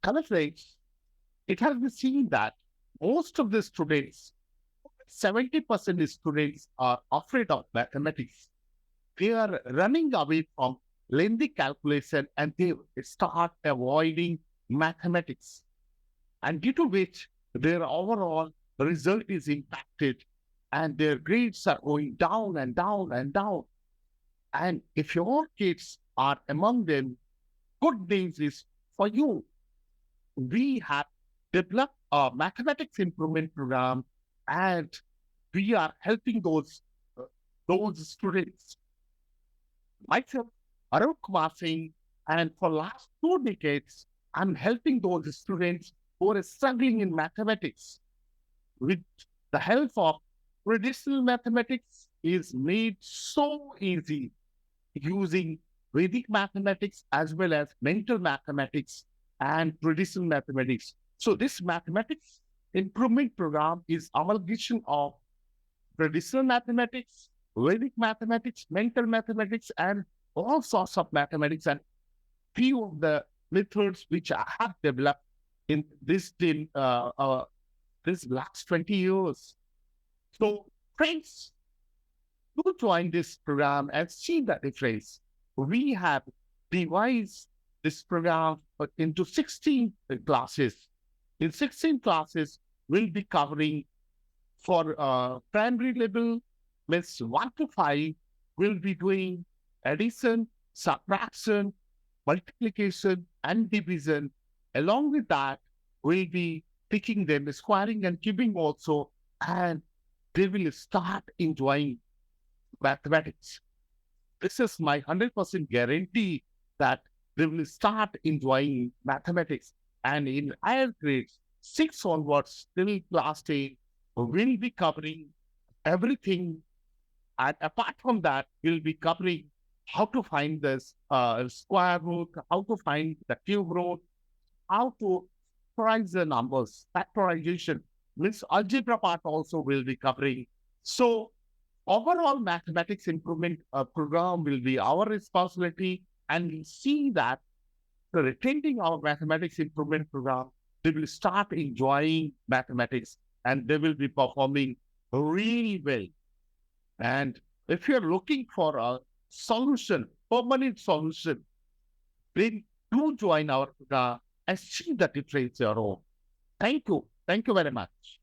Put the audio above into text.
Colorfully, it has been seen that most of the students, 70% of students are afraid of mathematics. They are running away from lengthy calculation and they start avoiding mathematics. And due to which their overall result is impacted and their grades are going down and down and down. And if your kids are among them, good news is for you. We have developed a mathematics improvement program and we are helping uh, those students. Myself, Arun Kumar Singh, and for last 2 decades, I'm helping those students who are struggling in mathematics with the help of traditional mathematics is made so easy using Vedic mathematics as well as mental mathematics and traditional mathematics. So this mathematics improvement program is amalgamation of traditional mathematics, Vedic mathematics, mental mathematics, and all sorts of mathematics and few of the methods which I have developed in this last 20 years. So friends, do join this program and see the difference. We have devised this program into 16 classes. In 16 classes, we'll be covering for primary level, means 1 to 5, we'll be doing addition, subtraction, multiplication, and division. Along with that, we'll be picking them, squaring and cubing also, and they will start enjoying mathematics. This is my 100% guarantee that they will start enjoying mathematics. And in higher grades, 6 onwards till class 8, we'll be covering everything. And apart from that, we'll be covering how to find this square root, how to find the cube root, how to factorize the numbers, factorization, means algebra part also will be covering. So overall mathematics improvement program will be our responsibility, and we see that attending our mathematics improvement program, they will start enjoying mathematics and they will be performing really well. And if you're looking for a solution, permanent solution, then do join our program and see the difference your own. Thank you. Thank you very much.